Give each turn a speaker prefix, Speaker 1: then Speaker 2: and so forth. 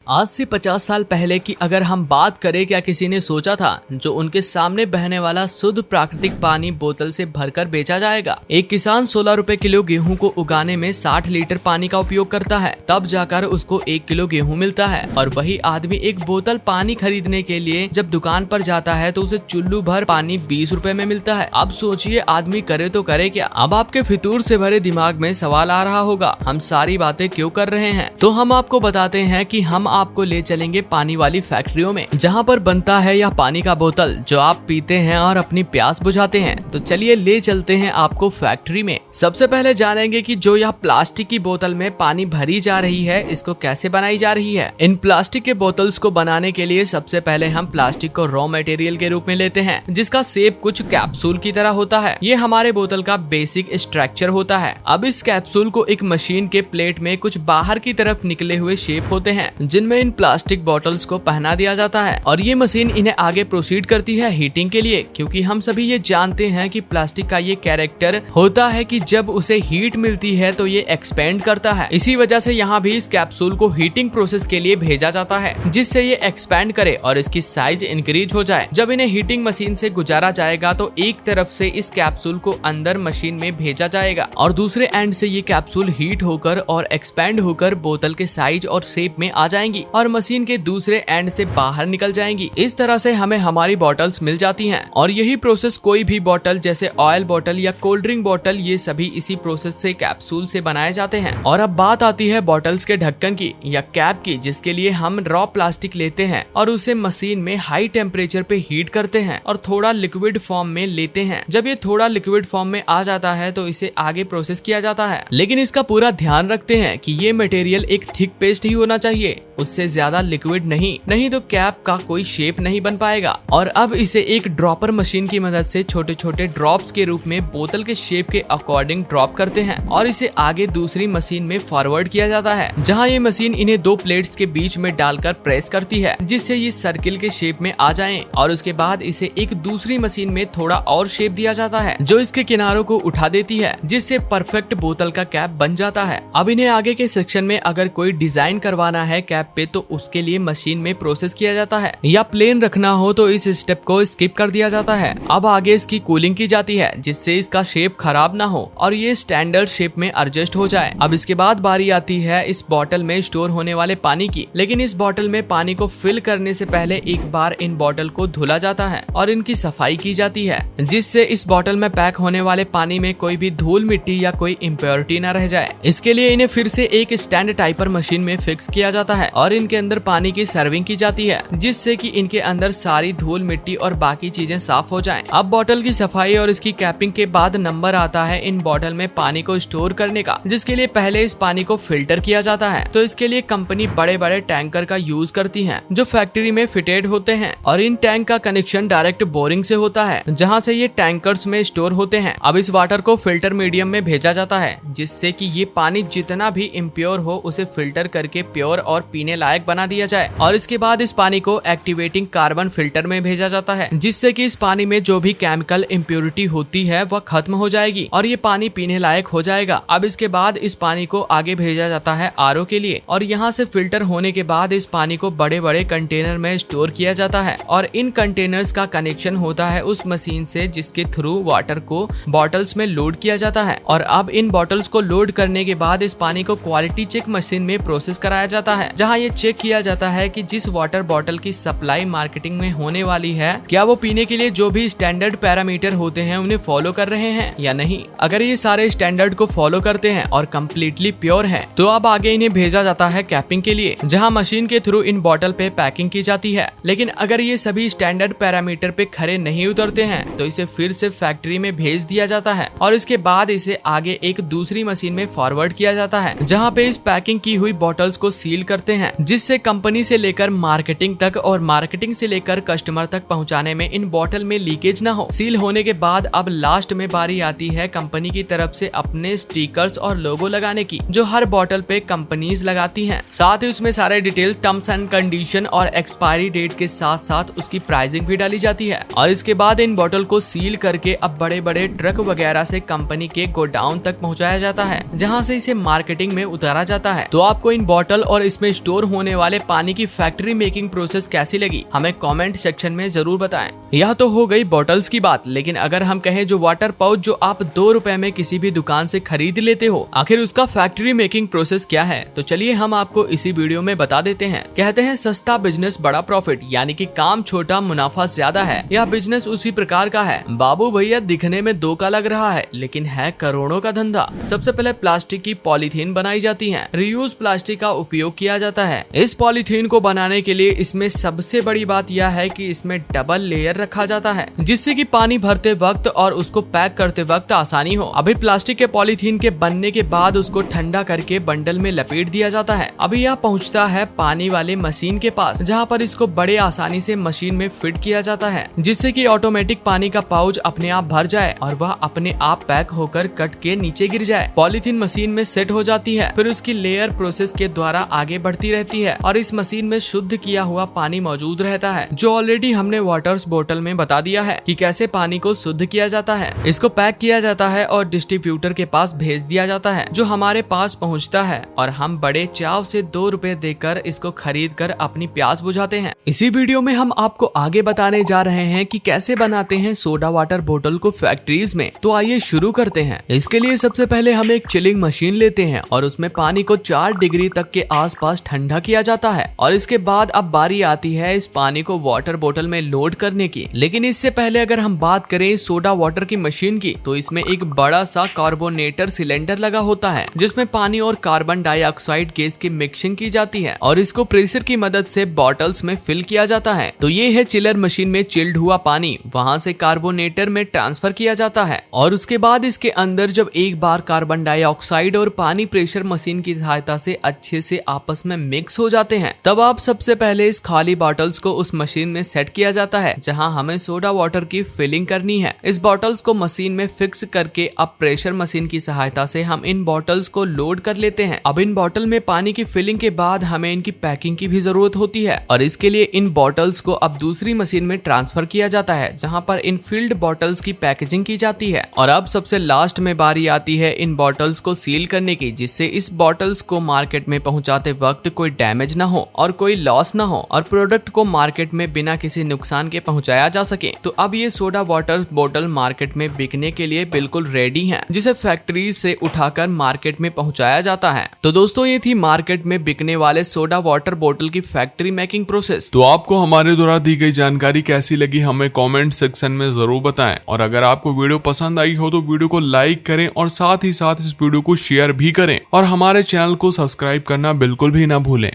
Speaker 1: आज से 50 साल पहले की अगर हम बात करें, क्या किसी ने सोचा था जो उनके सामने बहने वाला शुद्ध प्राकृतिक पानी बोतल से भरकर बेचा जाएगा। एक किसान 16 रुपए किलो गेहूं को उगाने में 60 लीटर पानी का उपयोग करता है, तब जाकर उसको 1 किलो गेहूं मिलता है। और वही आदमी एक बोतल पानी खरीदने के लिए जब दुकान पर जाता है तो उसे चुल्लू भर पानी 20 रुपए में मिलता है। अब सोचिए आदमी करे तो करे क्या। अब आपके फितूर से भरे दिमाग में सवाल आ रहा होगा, हम सारी बातें क्यों कर रहे हैं। तो हम आपको बताते हैं कि हम आपको ले चलेंगे पानी वाली फैक्ट्रियों में, जहां पर बनता है यह पानी का बोतल जो आप पीते हैं और अपनी प्यास बुझाते हैं। तो चलिए ले चलते हैं आपको फैक्ट्री में। सबसे पहले जानेंगे कि जो यह प्लास्टिक की बोतल में पानी भरी जा रही है, इसको कैसे बनाई जा रही है। इन प्लास्टिक के बोतल्स को बनाने के लिए सबसे पहले हम प्लास्टिक को रॉ मटेरियल के रूप में लेते हैं, जिसका शेप कुछ कैप्सूल की तरह होता है। ये हमारे बोतल का बेसिक स्ट्रक्चर होता है। अब इस कैप्सूल को एक मशीन के प्लेट में कुछ बाहर की तरफ निकले हुए शेप होते हैं, जिनमें इन प्लास्टिक बॉटल्स को पहना दिया जाता है और ये मशीन इन्हें आगे प्रोसीड करती है हीटिंग के लिए, क्योंकि हम सभी ये जानते हैं कि प्लास्टिक का ये कैरेक्टर होता है कि जब उसे हीट मिलती है तो ये एक्सपेंड करता है। इसी वजह से यहाँ भी इस कैप्सूल को हीटिंग प्रोसेस के लिए भेजा जाता है, जिससे ये एक्सपेंड करे और इसकी साइज इंक्रीज हो जाए। जब इन्हें हीटिंग मशीन से गुजारा जाएगा तो एक तरफ से इस कैप्सूल को अंदर मशीन में भेजा जाएगा और दूसरे एंड से ये कैप्सूल हीट होकर और एक्सपेंड होकर बोतल के साइज और शेप में आ जाएंगी और मशीन के दूसरे एंड से बाहर निकल जाएंगी। इस तरह से हमें हमारी बॉटल्स मिल जाती हैं और यही प्रोसेस कोई भी बॉटल जैसे ऑयल बॉटल या कोल्ड ड्रिंक बॉटल, ये सभी इसी प्रोसेस से कैप्सूल से बनाए जाते हैं। और अब बात आती है बॉटल्स के ढक्कन की या कैप की, जिसके लिए हम रॉ प्लास्टिक लेते हैं और उसे मशीन में हाई टेम्परेचर पे हीट करते हैं और थोड़ा लिक्विड फॉर्म में लेते हैं। जब ये थोड़ा लिक्विड फॉर्म में आ जाता है तो इसे आगे प्रोसेस किया जाता है, लेकिन इसका पूरा ध्यान रखते हैं कि ये मटेरियल एक थिक पेस्ट ही होना चाहिए, उससे ज्यादा लिक्विड नहीं तो कैप का कोई शेप नहीं बन पाएगा। और अब इसे एक ड्रॉपर मशीन की मदद से छोटे छोटे ड्रॉप्स के रूप में बोतल के शेप के अकॉर्डिंग ड्रॉप करते हैं और इसे आगे दूसरी मशीन में फॉरवर्ड किया जाता है, जहां ये मशीन इन्हें दो प्लेट्स के बीच में डालकर प्रेस करती है, जिससे ये सर्किल के शेप में आ जाएं। और उसके बाद इसे एक दूसरी मशीन में थोड़ा और शेप दिया जाता है, जो इसके किनारों को उठा देती है, जिससे परफेक्ट बोतल का कैप बन जाता है। अब इन्हें आगे के सेक्शन में अगर कोई डिजाइन करवाना है कैप पे तो उसके लिए मशीन में प्रोसेस किया जाता है, या प्लेन रखना हो तो इस स्टेप को स्किप कर दिया जाता है। अब आगे इसकी कूलिंग की जाती है, जिससे इसका शेप खराब ना हो और ये स्टैंडर्ड शेप में एडजस्ट हो जाए। अब इसके बाद बारी आती है इस बॉटल में स्टोर होने वाले पानी की, लेकिन इस बॉटल में पानी को फिल करने से पहले एक बार इन बॉटल को धुला जाता है और इनकी सफाई की जाती है, जिससे इस बॉटल में पैक होने वाले पानी में कोई भी धूल मिट्टी या कोई इम्प्योरिटी न रह जाए। इसके लिए इन्हें फिर से एक स्टैंड टाइपर मशीन में फिक्स किया जाता है और इनके अंदर पानी की सर्विंग की जाती है, जिससे कि इनके अंदर सारी धूल मिट्टी और बाकी चीजें साफ हो जाएं। अब बॉटल की सफाई और इसकी कैपिंग के बाद नंबर आता है इन बॉटल में पानी को स्टोर करने का, जिसके लिए पहले इस पानी को फिल्टर किया जाता है। तो इसके लिए कंपनी बड़े बड़े टैंकर का यूज करती है, जो फैक्ट्री में फिटेड होते हैं और इन टैंक का कनेक्शन डायरेक्ट बोरिंग से होता है, जहाँ से ये टैंकर्स में स्टोर होते हैं। अब इस वाटर को फिल्टर मीडियम में भेजा जाता है, जिससे कि ये पानी जितना भी इम्प्योर हो उसे फिल्टर करके प्योर और पीने लायक बना दिया जाए। और इसके बाद इस पानी को एक्टिवेटिंग कार्बन फिल्टर में भेजा जाता है, जिससे कि इस पानी में जो भी केमिकल इम्प्योरिटी होती है वह खत्म हो जाएगी और ये पानी पीने लायक हो जाएगा। अब इसके बाद इस पानी को आगे भेजा जाता है आरओ के लिए और यहाँ से फिल्टर होने के बाद इस पानी को बड़े बड़े कंटेनर में स्टोर किया जाता है और इन कंटेनर्स का कनेक्शन होता है उस मशीन से, जिसके थ्रू वाटर को बॉटल्स में लोड किया जाता है। और अब इन बॉटल्स को लोड करने के बाद इस पानी को क्वालिटी चेक मशीन में प्रोसेस कराया जाता है, जहाँ ये चेक किया जाता है कि जिस वाटर बॉटल की सप्लाई मार्केटिंग में होने वाली है, क्या वो पीने के लिए जो भी स्टैंडर्ड पैरामीटर होते हैं उन्हें फॉलो कर रहे हैं या नहीं। अगर ये सारे स्टैंडर्ड को फॉलो करते हैं और कम्प्लीटली प्योर है तो अब आगे इन्हें भेजा जाता है कैपिंग के लिए, जहां मशीन के थ्रू इन बॉटल पे पैकिंग की जाती है। लेकिन अगर ये सभी स्टैंडर्ड पैरामीटर पे खरे नहीं उतरते हैं तो इसे फिर से फैक्ट्री में भेज दिया जाता है और इसके बाद इसे आगे एक दूसरी मशीन में फॉरवर्ड किया जाता है, जहाँ पे इस पैकिंग की हुई बॉटल्स को सील करते हैं, जिससे कंपनी से लेकर मार्केटिंग तक और मार्केटिंग से लेकर कस्टमर तक पहुंचाने में इन बॉटल में लीकेज ना हो। सील होने के बाद अब लास्ट में बारी आती है कंपनी की तरफ से अपने स्टिकर्स और लोगो लगाने की, जो हर बॉटल पे कंपनीज लगाती हैं। साथ ही उसमें सारे डिटेल, टर्म्स एंड कंडीशन और एक्सपायरी डेट के साथ साथ उसकी प्राइसिंग भी डाली जाती है। और इसके बाद इन बॉटल को सील करके अब बड़े बड़े ट्रक वगैरह से कंपनी के गोडाउन तक पहुंचाया जाता है, जहां से इसे मार्केटिंग में उतारा जाता है। तो आपको इन बॉटल और इसमें स्टोर स्टोर होने वाले पानी की फैक्ट्री मेकिंग प्रोसेस कैसी लगी हमें कमेंट सेक्शन में जरूर बताएं। यह तो हो गई बॉटल्स की बात, लेकिन अगर हम कहें जो वाटर पाउच जो आप 2 रुपए में किसी भी दुकान से खरीद लेते हो, आखिर उसका फैक्ट्री मेकिंग प्रोसेस क्या है, तो चलिए हम आपको इसी वीडियो में बता देते हैं। कहते हैं सस्ता बिजनेस बड़ा प्रॉफिट, यानी कि काम छोटा मुनाफा ज्यादा है। यह बिजनेस उसी प्रकार का है। बाबू भैया दिखने में 2 का लग रहा है, लेकिन है करोड़ों का धंधा। सबसे पहले प्लास्टिक की पॉलीथीन बनाई जाती है। रीयूज प्लास्टिक का उपयोग किया जाता है। इस पॉलीथीन को बनाने के लिए इसमें सबसे बड़ी बात यह है कि इसमें डबल लेयर रखा जाता है, जिससे कि पानी भरते वक्त और उसको पैक करते वक्त आसानी हो। अभी प्लास्टिक के पॉलीथीन के बनने के बाद उसको ठंडा करके बंडल में लपेट दिया जाता है। अभी यह पहुंचता है पानी वाले मशीन के पास, जहां पर इसको बड़े आसानी से मशीन में फिट किया जाता है, जिससे कि ऑटोमेटिक पानी का पाउच अपने आप भर जाए और वह अपने आप पैक होकर कट के नीचे गिर जाए। पॉलीथीन मशीन में सेट हो जाती है, फिर उसकी लेयर प्रोसेस के द्वारा आगे बढ़ती रहती है और इस मशीन में शुद्ध किया हुआ पानी मौजूद रहता है, जो ऑलरेडी हमने वाटर्स बोतल में बता दिया है कि कैसे पानी को शुद्ध किया जाता है। इसको पैक किया जाता है और डिस्ट्रीब्यूटर के पास भेज दिया जाता है, जो हमारे पास पहुंचता है और हम बड़े चाव से 2 रुपए देकर इसको खरीद कर अपनी प्यास बुझाते हैं। इसी वीडियो में हम आपको आगे बताने जा रहे हैं कि कैसे बनाते हैं सोडा वाटर बोतल को फैक्ट्रीज में। तो आइए शुरू करते हैं। इसके लिए सबसे पहले हम एक चिलिंग मशीन लेते हैं और उसमें पानी को 4 डिग्री तक के आसपास ठंडा किया जाता है और इसके बाद अब बारी आती है इस पानी को वाटर बोतल में लोड करने की। लेकिन इससे पहले अगर हम बात करें सोडा वाटर की मशीन की, तो इसमें एक बड़ा सा कार्बोनेटर सिलेंडर लगा होता है, जिसमें पानी और कार्बन डाइऑक्साइड गैस की मिक्सिंग की जाती है और इसको प्रेशर की मदद से बॉटल्स में फिल किया जाता है। तो ये है चिलर मशीन में चिल्ड हुआ पानी, वहां से कार्बोनेटर में ट्रांसफर किया जाता है और उसके बाद इसके अंदर जब एक बार कार्बन डाइऑक्साइड और पानी प्रेशर मशीन की सहायता से अच्छे से आपस में मिक्स हो जाते हैं, तब आप सबसे पहले इस खाली बॉटल्स को उस मशीन में सेट किया जाता है जहां हमें सोडा वाटर की फिलिंग करनी है। इस बॉटल्स को मशीन में फिक्स करके अब प्रेशर मशीन की सहायता से हम इन बॉटल्स को लोड कर लेते हैं। अब इन बॉटल में पानी की फिलिंग के बाद हमें इनकी पैकिंग की भी जरूरत होती है और इसके लिए इन बॉटल्स को अब दूसरी मशीन में ट्रांसफर किया जाता है, जहां पर इन फील्ड बॉटल्स की पैकेजिंग की जाती है। और अब सबसे लास्ट में बारी आती है इन बॉटल्स को सील करने की, जिससे इस बॉटल्स को मार्केट में पहुंचाते वक्त कोई डैमेज ना हो और कोई लॉस ना हो और प्रोडक्ट को मार्केट में बिना किसी नुकसान के पहुंचाया जा सके। तो अब ये सोडा वाटर बोतल मार्केट में बिकने के लिए बिल्कुल रेडी हैं, जिसे फैक्ट्रीज से उठाकर मार्केट में पहुंचाया जाता है। तो दोस्तों ये थी मार्केट में बिकने वाले सोडा वाटर बोतल की फैक्ट्री मेकिंग प्रोसेस।
Speaker 2: तो आपको हमारे द्वारा दी गई जानकारी कैसी लगी हमें कमेंट सेक्शन में जरूर बताएं और अगर आपको वीडियो पसंद आई हो तो वीडियो को लाइक करें और साथ ही साथ इस वीडियो को शेयर भी करें और हमारे चैनल को सब्सक्राइब करना बिल्कुल भी ना भूलें।